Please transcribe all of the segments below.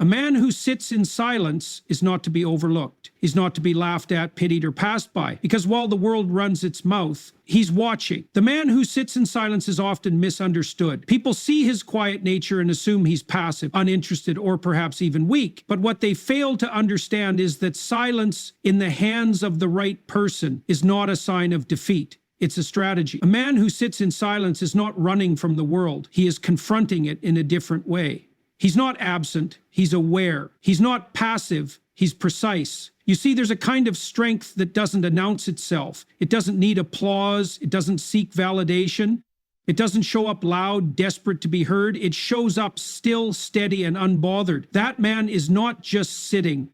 man who sits in silence is not to be overlooked. He's not to be laughed at, pitied, or passed by, because while the world runs its mouth, he's watching. The man who sits in silence is often misunderstood. People see his quiet nature and assume he's passive, uninterested, or perhaps even weak. But what they fail to understand is that silence in the hands of the right person is not a sign of defeat. It's a strategy. A man who sits in silence is not running from the world. He is confronting it in a different way. He's not absent, he's aware. He's not passive, he's precise. You see, there's a kind of strength that doesn't announce itself. It doesn't need applause, it doesn't seek validation. It doesn't show up loud, desperate to be heard. It shows up still, steady, and unbothered. That man is not just sitting.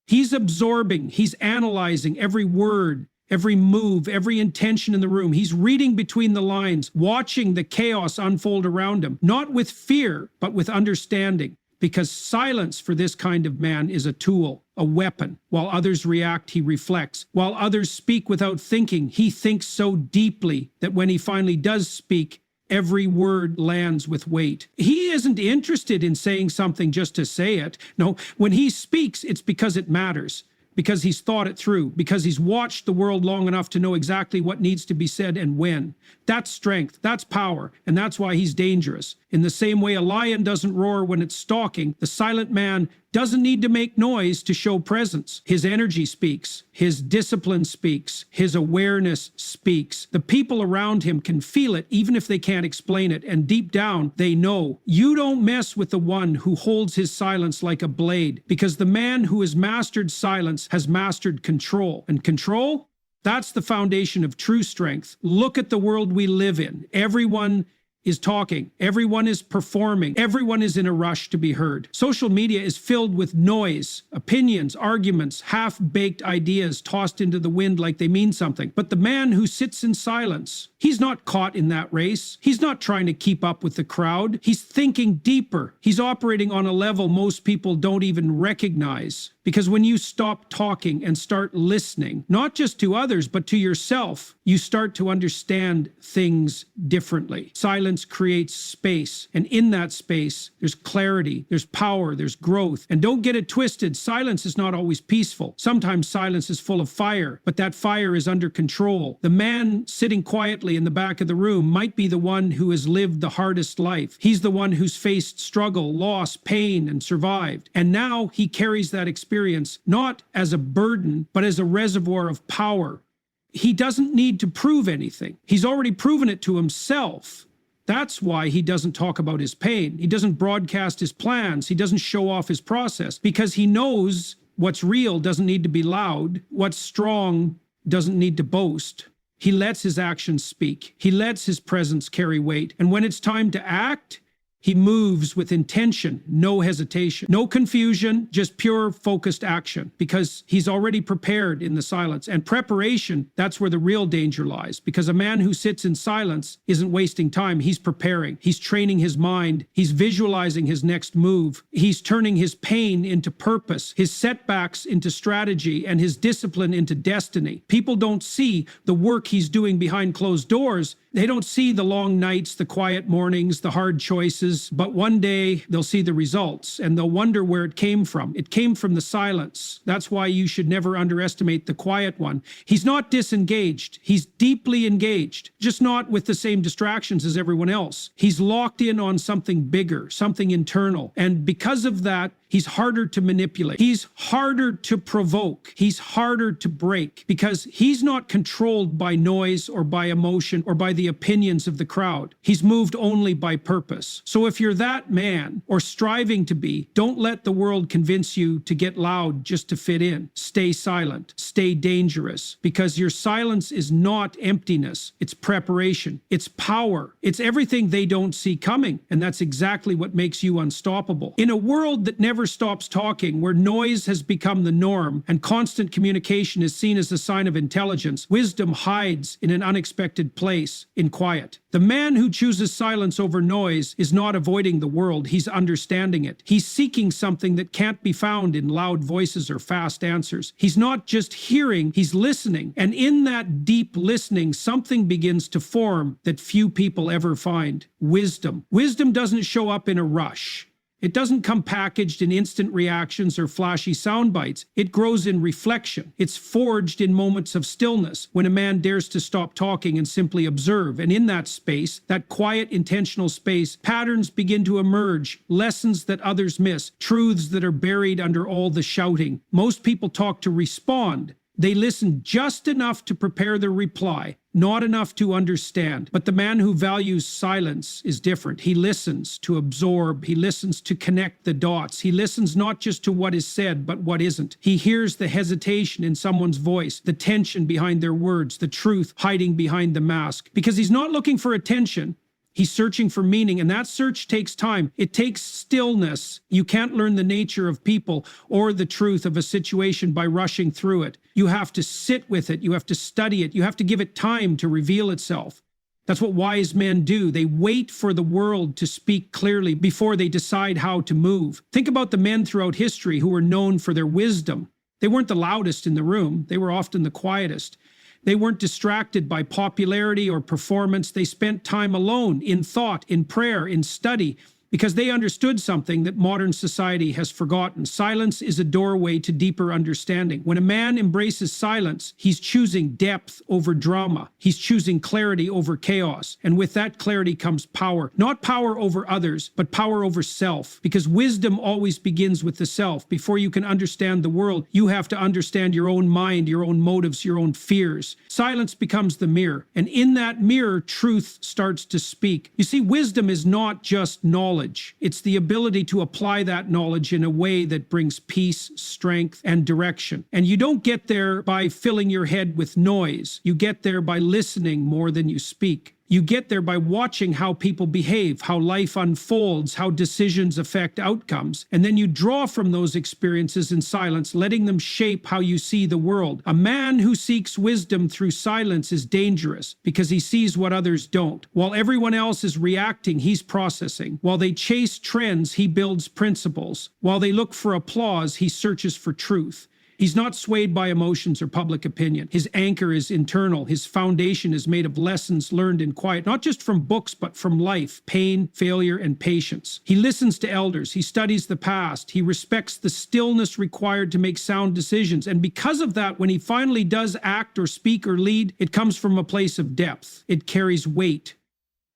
He's absorbing, he's analyzing every word, every move, every intention in the room. He's reading between the lines, watching the chaos unfold around him, not with fear, but with understanding. Because silence for this kind of man is a tool, a weapon. While others react, he reflects. While others speak without thinking, he thinks so deeply that when he finally does speak, every word lands with weight. He isn't interested in saying something just to say it. No, when he speaks, it's because it matters. Because he's thought it through, because he's watched the world long enough to know exactly what needs to be said and when. That's strength, that's power, and that's why he's dangerous. In the same way a lion doesn't roar when it's stalking, the silent man doesn't need to make noise to show presence. His energy speaks, his discipline speaks, his awareness speaks. The people around him can feel it even if they can't explain it, and deep down they know. You don't mess with the one who holds his silence like a blade, because the man who has mastered silence has mastered control. And control? That's the foundation of true strength. Look at the world we live in. Everyone is talking. Everyone is performing. Everyone is in a rush to be heard. Social media is filled with noise, opinions, arguments, half-baked ideas tossed into the wind like they mean something. But the man who sits in silence, he's not caught in that race. He's not trying to keep up with the crowd. He's thinking deeper. He's operating on a level most people don't even recognize. Because when you stop talking and start listening, not just to others, but to yourself, you start to understand things differently. Silence creates space, and in that space, there's clarity, there's power, there's growth. And don't get it twisted, silence is not always peaceful. Sometimes silence is full of fire, but that fire is under control. The man sitting quietly in the back of the room might be the one who has lived the hardest life. He's the one who's faced struggle, loss, pain, and survived. And now he carries that experience not as a burden, but as a reservoir of power. He doesn't need to prove anything. He's already proven it to himself. That's why he doesn't talk about his pain. He doesn't broadcast his plans. He doesn't show off his process, because he knows what's real doesn't need to be loud. What's strong doesn't need to boast. He lets his actions speak. He lets his presence carry weight. And when it's time to act, he moves with intention, no hesitation, no confusion, just pure focused action, because he's already prepared in the silence. And preparation, that's where the real danger lies, because a man who sits in silence isn't wasting time. He's preparing. He's training his mind. He's visualizing his next move. He's turning his pain into purpose, his setbacks into strategy, and his discipline into destiny. People don't see the work he's doing behind closed doors. They don't see the long nights, the quiet mornings, the hard choices, but one day they'll see the results and they'll wonder where it came from. It came from the silence. That's why you should never underestimate the quiet one. He's not disengaged. He's deeply engaged, just not with the same distractions as everyone else. He's locked in on something bigger, something internal. And because of that, he's harder to manipulate. He's harder to provoke. He's harder to break, because he's not controlled by noise or by emotion or by the opinions of the crowd. He's moved only by purpose. So if you're that man, or striving to be, don't let the world convince you to get loud just to fit in. Stay silent. Stay dangerous, because your silence is not emptiness. It's preparation. It's power. It's everything they don't see coming. And that's exactly what makes you unstoppable. In a world that never stops talking, where noise has become the norm and constant communication is seen as a sign of intelligence, wisdom hides in an unexpected place, in quiet. The man who chooses silence over noise is not avoiding the world, he's understanding it. He's seeking something that can't be found in loud voices or fast answers. He's not just hearing, he's listening. And in that deep listening, something begins to form that few people ever find. Wisdom. Wisdom doesn't show up in a rush. It doesn't come packaged in instant reactions or flashy sound bites. It grows in reflection. It's forged in moments of stillness, when a man dares to stop talking and simply observe. And in that space, that quiet, intentional space, patterns begin to emerge, lessons that others miss, truths that are buried under all the shouting. Most people talk to respond. They listen just enough to prepare their reply, not enough to understand. But the man who values silence is different. He listens to absorb. He listens to connect the dots. He listens not just to what is said, but what isn't. He hears the hesitation in someone's voice, the tension behind their words, the truth hiding behind the mask. Because he's not looking for attention. He's searching for meaning, and that search takes time. It takes stillness. You can't learn the nature of people or the truth of a situation by rushing through it. You have to sit with it. You have to study it. You have to give it time to reveal itself. That's what wise men do. They wait for the world to speak clearly before they decide how to move. Think about the men throughout history who were known for their wisdom. They weren't the loudest in the room. They were often the quietest. They weren't distracted by popularity or performance. They spent time alone, in thought, in prayer, in study, because they understood something that modern society has forgotten. Silence is a doorway to deeper understanding. When a man embraces silence, he's choosing depth over drama. He's choosing clarity over chaos. And with that clarity comes power. Not power over others, but power over self. Because wisdom always begins with the self. Before you can understand the world, you have to understand your own mind, your own motives, your own fears. Silence becomes the mirror. And in that mirror, truth starts to speak. You see, wisdom is not just knowledge. It's the ability to apply that knowledge in a way that brings peace, strength, and direction. And you don't get there by filling your head with noise. You get there by listening more than you speak. You get there by watching how people behave, how life unfolds, how decisions affect outcomes. And then you draw from those experiences in silence, letting them shape how you see the world. A man who seeks wisdom through silence is dangerous because he sees what others don't. While everyone else is reacting, he's processing. While they chase trends, he builds principles. While they look for applause, he searches for truth. He's not swayed by emotions or public opinion. His anchor is internal. His foundation is made of lessons learned in quiet, not just from books, but from life, pain, failure, and patience. He listens to elders. He studies the past. He respects the stillness required to make sound decisions. And because of that, when he finally does act or speak or lead, it comes from a place of depth. It carries weight.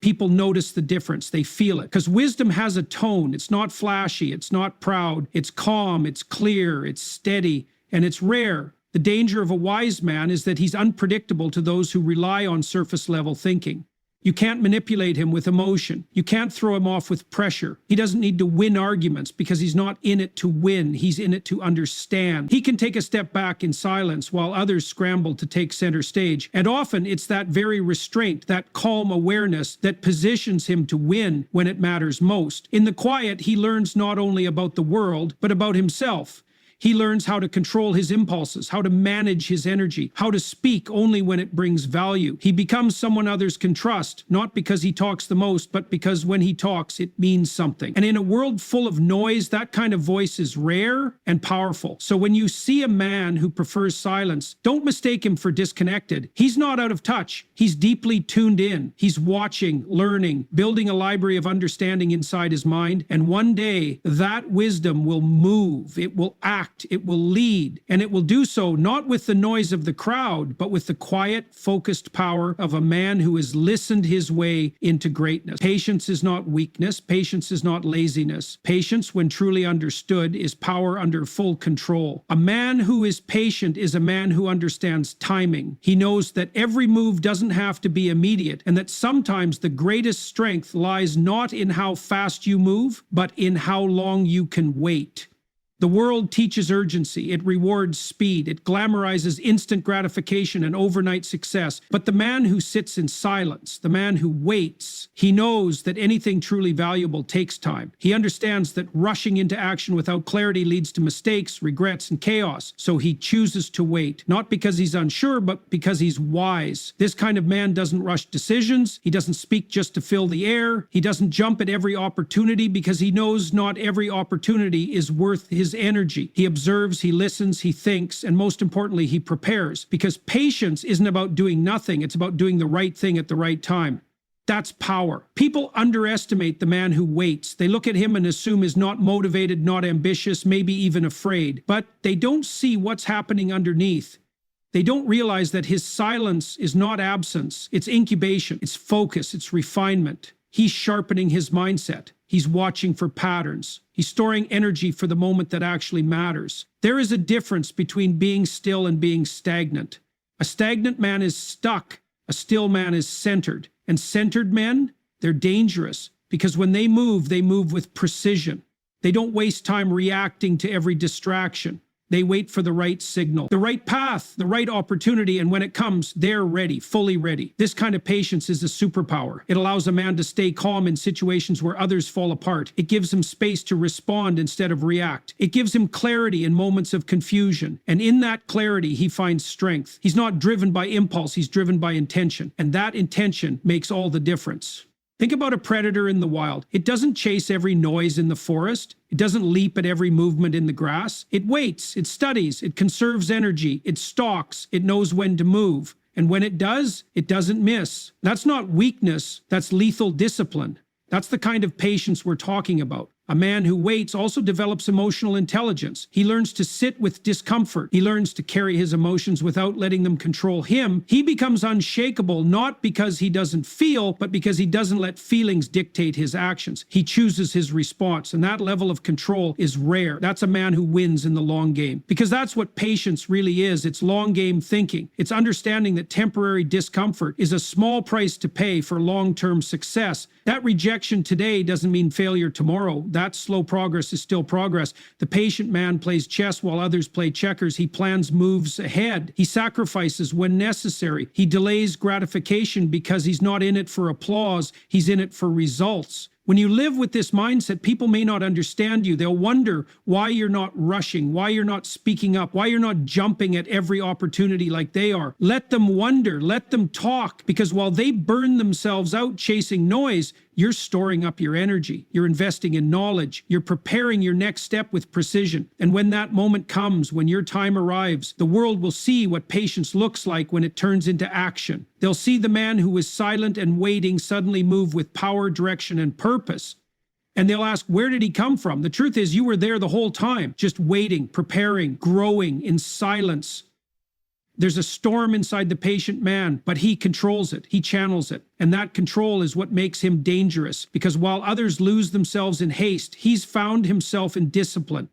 People notice the difference. They feel it. Because wisdom has a tone. It's not flashy. It's not proud. It's calm. It's clear. It's steady. And it's rare. The danger of a wise man is that he's unpredictable to those who rely on surface-level thinking. You can't manipulate him with emotion. You can't throw him off with pressure. He doesn't need to win arguments because he's not in it to win. He's in it to understand. He can take a step back in silence while others scramble to take center stage. And often it's that very restraint, that calm awareness that positions him to win when it matters most. In the quiet, he learns not only about the world, but about himself. He learns how to control his impulses, how to manage his energy, how to speak only when it brings value. He becomes someone others can trust, not because he talks the most, but because when he talks, it means something. And in a world full of noise, that kind of voice is rare and powerful. So when you see a man who prefers silence, don't mistake him for disconnected. He's not out of touch. He's deeply tuned in. He's watching, learning, building a library of understanding inside his mind. And one day, that wisdom will move. It will act. It will lead, and it will do so not with the noise of the crowd, but with the quiet, focused power of a man who has listened his way into greatness. Patience is not weakness. Patience is not laziness. Patience, when truly understood, is power under full control. A man who is patient is a man who understands timing. He knows that every move doesn't have to be immediate, and that sometimes the greatest strength lies not in how fast you move, but in how long you can wait. The world teaches urgency. It rewards speed. It glamorizes instant gratification and overnight success. But the man who sits in silence, the man who waits, he knows that anything truly valuable takes time. He understands that rushing into action without clarity leads to mistakes, regrets, and chaos. So he chooses to wait, not because he's unsure, but because he's wise. This kind of man doesn't rush decisions. He doesn't speak just to fill the air. He doesn't jump at every opportunity because he knows not every opportunity is worth his energy. He observes, he listens, he thinks, and most importantly, he prepares. Because patience isn't about doing nothing, it's about doing the right thing at the right time. That's power. People underestimate the man who waits. They look at him and assume he's not motivated, not ambitious, maybe even afraid. But they don't see what's happening underneath. They don't realize that his silence is not absence. It's incubation, it's focus, it's refinement. He's sharpening his mindset. He's watching for patterns. He's storing energy for the moment that actually matters. There is a difference between being still and being stagnant. A stagnant man is stuck. A still man is centered. And centered men, they're dangerous because when they move with precision. They don't waste time reacting to every distraction. They wait for the right signal, the right path, the right opportunity, and when it comes, they're ready, fully ready. This kind of patience is a superpower. It allows a man to stay calm in situations where others fall apart. It gives him space to respond instead of react. It gives him clarity in moments of confusion, and in that clarity, he finds strength. He's not driven by impulse, he's driven by intention, and that intention makes all the difference. Think about a predator in the wild. It doesn't chase every noise in the forest. It doesn't leap at every movement in the grass. It waits, it studies, it conserves energy, it stalks, it knows when to move. And when it does, it doesn't miss. That's not weakness, that's lethal discipline. That's the kind of patience we're talking about. A man who waits also develops emotional intelligence. He learns to sit with discomfort. He learns to carry his emotions without letting them control him. He becomes unshakable, not because he doesn't feel, but because he doesn't let feelings dictate his actions. He chooses his response, and that level of control is rare. That's a man who wins in the long game. Because that's what patience really is. It's long game thinking. It's understanding that temporary discomfort is a small price to pay for long-term success. That rejection today doesn't mean failure tomorrow. That slow progress is still progress. The patient man plays chess while others play checkers. He plans moves ahead. He sacrifices when necessary. He delays gratification because he's not in it for applause. He's in it for results. When you live with this mindset, people may not understand you. They'll wonder why you're not rushing, why you're not speaking up, why you're not jumping at every opportunity like they are. Let them wonder, let them talk, because while they burn themselves out chasing noise, you're storing up your energy. You're investing in knowledge. You're preparing your next step with precision. And when that moment comes, when your time arrives, the world will see what patience looks like when it turns into action. They'll see the man who was silent and waiting suddenly move with power, direction, and purpose. And they'll ask, where did he come from? The truth is, you were there the whole time, just waiting, preparing, growing in silence. There's a storm inside the patient man, but he controls it. He channels it. And that control is what makes him dangerous, because while others lose themselves in haste, he's found himself in discipline.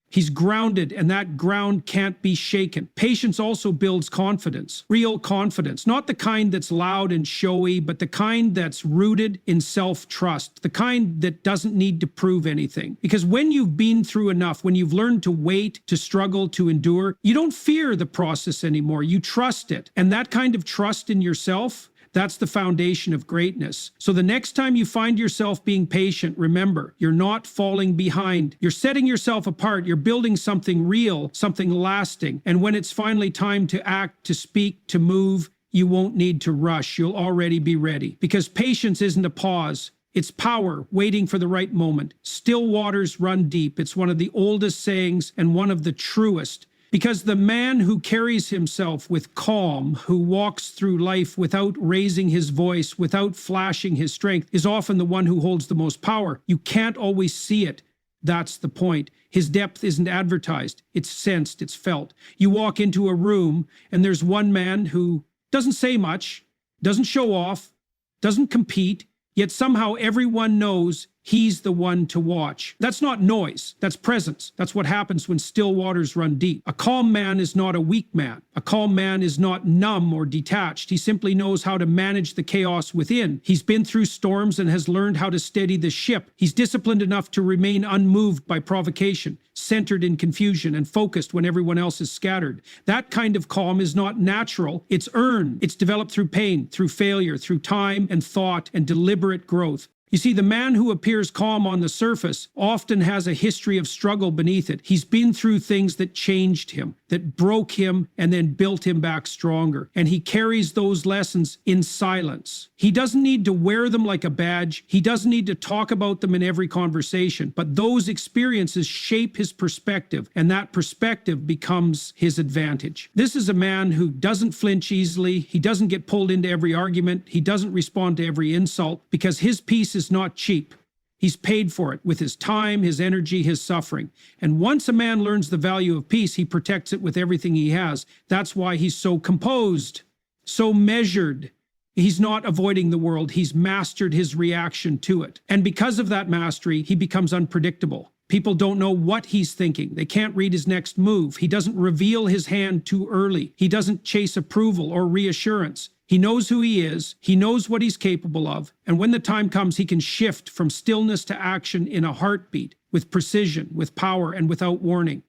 He's grounded, and that ground can't be shaken. Patience also builds confidence, real confidence, not the kind that's loud and showy, but the kind that's rooted in self-trust, the kind that doesn't need to prove anything. Because when you've been through enough, when you've learned to wait, to struggle, to endure, you don't fear the process anymore. You trust it. And that kind of trust in yourself, that's the foundation of greatness. So the next time you find yourself being patient, remember, you're not falling behind. You're setting yourself apart. You're building something real, something lasting. And when it's finally time to act, to speak, to move, you won't need to rush. You'll already be ready. Because patience isn't a pause. It's power waiting for the right moment. Still waters run deep. It's one of the oldest sayings and one of the truest. Because the man who carries himself with calm, who walks through life without raising his voice, without flashing his strength, is often the one who holds the most power. You can't always see it. That's the point. His depth isn't advertised. It's sensed. It's felt. You walk into a room and there's one man who doesn't say much, doesn't show off, doesn't compete, yet somehow everyone knows he's the one to watch. That's not noise, that's presence. That's what happens when still waters run deep. A calm man is not a weak man. A calm man is not numb or detached. He simply knows how to manage the chaos within. He's been through storms and has learned how to steady the ship. He's disciplined enough to remain unmoved by provocation, centered in confusion, and focused when everyone else is scattered. That kind of calm is not natural, it's earned. It's developed through pain, through failure, through time and thought and deliberate growth. You see, the man who appears calm on the surface often has a history of struggle beneath it. He's been through things that changed him, that broke him, and then built him back stronger. And he carries those lessons in silence. He doesn't need to wear them like a badge. He doesn't need to talk about them in every conversation. But those experiences shape his perspective, and that perspective becomes his advantage. This is a man who doesn't flinch easily. He doesn't get pulled into every argument. He doesn't respond to every insult, because his peace is not cheap. He's paid for it with his time, his energy, his suffering. And once a man learns the value of peace, he protects it with everything he has. That's why he's so composed, so measured. He's not avoiding the world. He's mastered his reaction to it. And because of that mastery, he becomes unpredictable. People don't know what he's thinking. They can't read his next move. He doesn't reveal his hand too early. He doesn't chase approval or reassurance. He knows who he is. He knows what he's capable of. And when the time comes, he can shift from stillness to action in a heartbeat, with precision, with power, and without warning.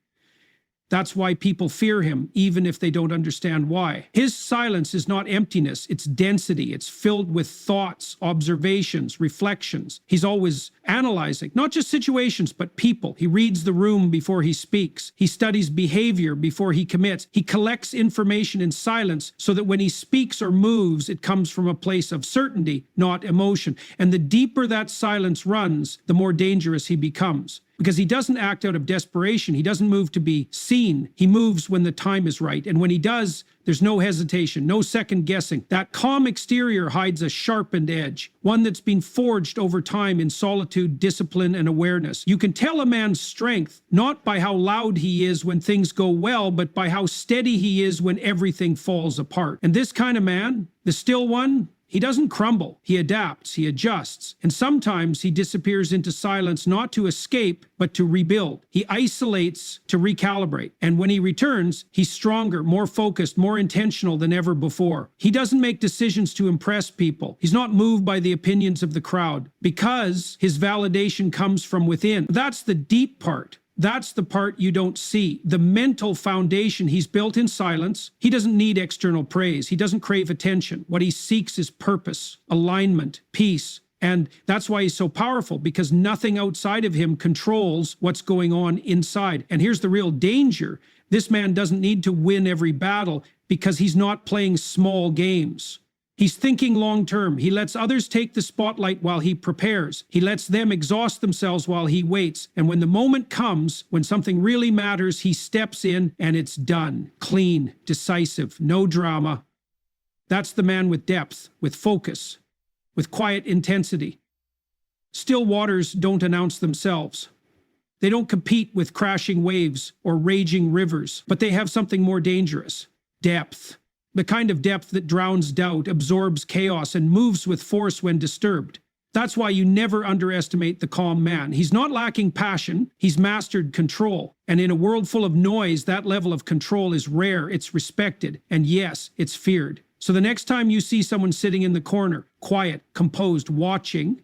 That's why people fear him, even if they don't understand why. His silence is not emptiness, it's density. It's filled with thoughts, observations, reflections. He's always analyzing, not just situations, but people. He reads the room before he speaks. He studies behavior before he commits. He collects information in silence so that when he speaks or moves, it comes from a place of certainty, not emotion. And the deeper that silence runs, the more dangerous he becomes. Because he doesn't act out of desperation. He doesn't move to be seen. He moves when the time is right. And when he does, there's no hesitation, no second guessing. That calm exterior hides a sharpened edge, one that's been forged over time in solitude, discipline, and awareness. You can tell a man's strength not by how loud he is when things go well, but by how steady he is when everything falls apart. And this kind of man, the still one, he doesn't crumble. He adapts, he adjusts, and sometimes he disappears into silence not to escape, but to rebuild. He isolates to recalibrate, and when he returns, he's stronger, more focused, more intentional than ever before. He doesn't make decisions to impress people. He's not moved by the opinions of the crowd, because his validation comes from within. That's the deep part. That's the part you don't see. The mental foundation he's built in silence. He doesn't need external praise. He doesn't crave attention. What he seeks is purpose, alignment, peace. And that's why he's so powerful, because nothing outside of him controls what's going on inside. And here's the real danger. This man doesn't need to win every battle, because he's not playing small games. He's thinking long-term. He lets others take the spotlight while he prepares. He lets them exhaust themselves while he waits. And when the moment comes, when something really matters, he steps in and it's done. Clean, decisive, no drama. That's the man with depth, with focus, with quiet intensity. Still waters don't announce themselves. They don't compete with crashing waves or raging rivers, but they have something more dangerous: depth. The kind of depth that drowns doubt, absorbs chaos, and moves with force when disturbed. That's why you never underestimate the calm man. He's not lacking passion, he's mastered control. And in a world full of noise, that level of control is rare, it's respected, and yes, it's feared. So the next time you see someone sitting in the corner, quiet, composed, watching,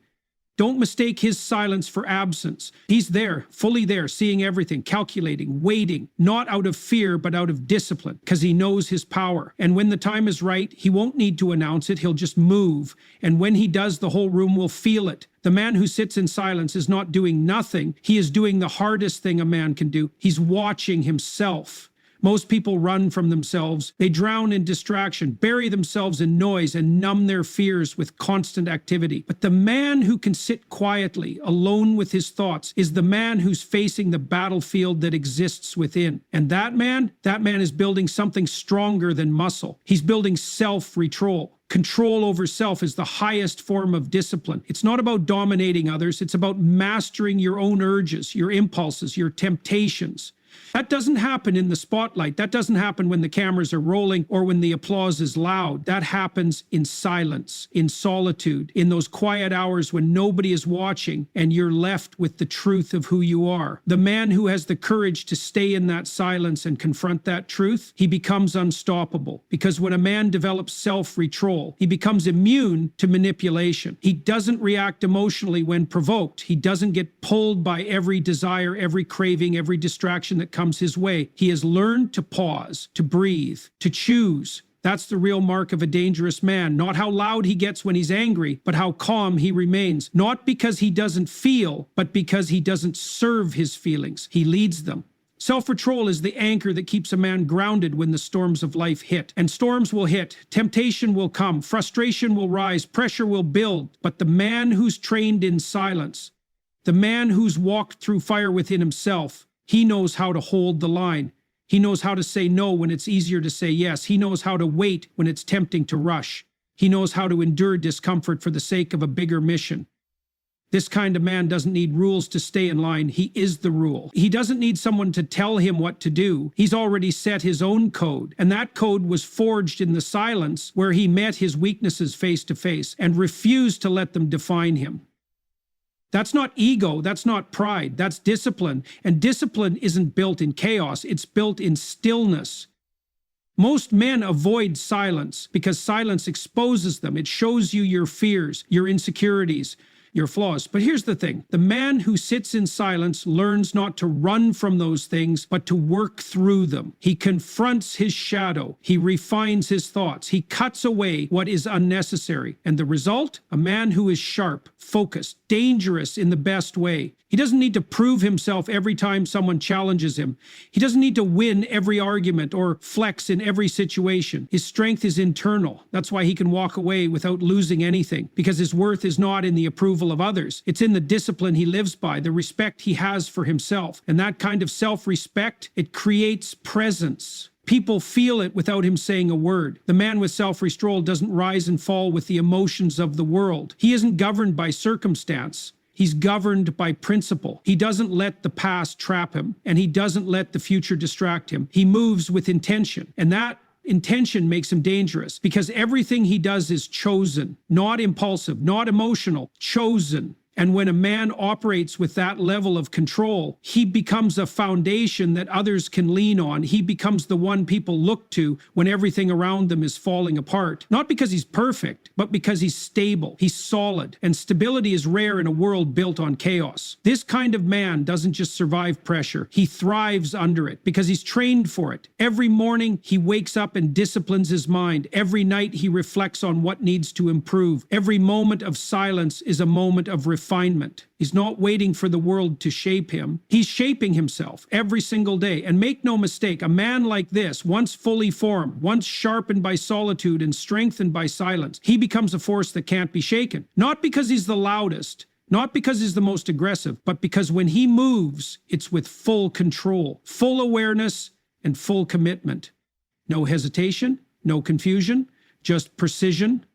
don't mistake his silence for absence. He's there, fully there, seeing everything, calculating, waiting, not out of fear, but out of discipline, because he knows his power. And when the time is right, he won't need to announce it, he'll just move. And when he does, the whole room will feel it. The man who sits in silence is not doing nothing. He is doing the hardest thing a man can do. He's watching himself. Most people run from themselves. They drown in distraction, bury themselves in noise, and numb their fears with constant activity. But the man who can sit quietly, alone with his thoughts, is the man who's facing the battlefield that exists within. And that man is building something stronger than muscle. He's building self-control. Control over self is the highest form of discipline. It's not about dominating others. It's about mastering your own urges, your impulses, your temptations. That doesn't happen in the spotlight. That doesn't happen when the cameras are rolling or when the applause is loud. That happens in silence, in solitude, in those quiet hours when nobody is watching and you're left with the truth of who you are. The man who has the courage to stay in that silence and confront that truth, he becomes unstoppable. Because when a man develops self-control, he becomes immune to manipulation. He doesn't react emotionally when provoked. He doesn't get pulled by every desire, every craving, every distraction that comes his way. He has learned to pause, to breathe, to choose, That's the real mark of a dangerous man. Not how loud he gets when he's angry, but how calm he remains. Not because he doesn't feel, but because he doesn't serve his feelings. He leads them. Self-control is the anchor that keeps a man grounded when the storms of life hit. And storms will hit, temptation will come, frustration will rise, pressure will build. But the man who's trained in silence, the man who's walked through fire within himself, he knows how to hold the line. He knows how to say no when it's easier to say yes. He knows how to wait when it's tempting to rush. He knows how to endure discomfort for the sake of a bigger mission. This kind of man doesn't need rules to stay in line. He is the rule. He doesn't need someone to tell him what to do. He's already set his own code, and that code was forged in the silence where he met his weaknesses face to face and refused to let them define him. That's not ego, that's not pride, that's discipline. And discipline isn't built in chaos, it's built in stillness. Most men avoid silence because silence exposes them. It shows you your fears, your insecurities, your flaws. But here's the thing. The man who sits in silence learns not to run from those things, but to work through them. He confronts his shadow. He refines his thoughts. He cuts away what is unnecessary. And the result? A man who is sharp, focused, dangerous in the best way. He doesn't need to prove himself every time someone challenges him. He doesn't need to win every argument or flex in every situation. His strength is internal. That's why he can walk away without losing anything, because his worth is not in the approval of others. It's in the discipline he lives by, the respect he has for himself. And that kind of self-respect, it creates presence. People feel it without him saying a word. The man with self-control doesn't rise and fall with the emotions of the world. He isn't governed by circumstance. He's governed by principle. He doesn't let the past trap him, and he doesn't let the future distract him. He moves with intention, and that intention makes him dangerous because everything he does is chosen, not impulsive, not emotional, chosen. And when a man operates with that level of control, he becomes a foundation that others can lean on. He becomes the one people look to when everything around them is falling apart. Not because he's perfect, but because he's stable, he's solid. And stability is rare in a world built on chaos. This kind of man doesn't just survive pressure, he thrives under it because he's trained for it. Every morning, he wakes up and disciplines his mind. Every night, he reflects on what needs to improve. Every moment of silence is a moment of refinement. He's not waiting for the world to shape him. He's shaping himself every single day. And make no mistake, a man like this, once fully formed, once sharpened by solitude and strengthened by silence, he becomes a force that can't be shaken. Not because he's the loudest, not because he's the most aggressive, but because when he moves, it's with full control, full awareness, and full commitment. No hesitation, no confusion, just precision.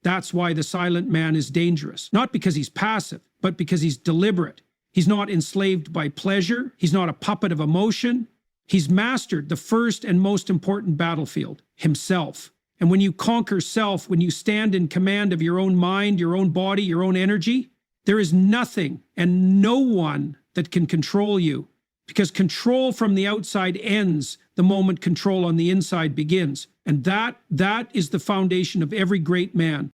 That's why the silent man is dangerous. Not because he's passive, but because he's deliberate. He's not enslaved by pleasure. He's not a puppet of emotion. He's mastered the first and most important battlefield, himself. And when you conquer self, when you stand in command of your own mind, your own body, your own energy, there is nothing and no one that can control you, because control from the outside ends the moment control on the inside begins. And that is the foundation of every great man.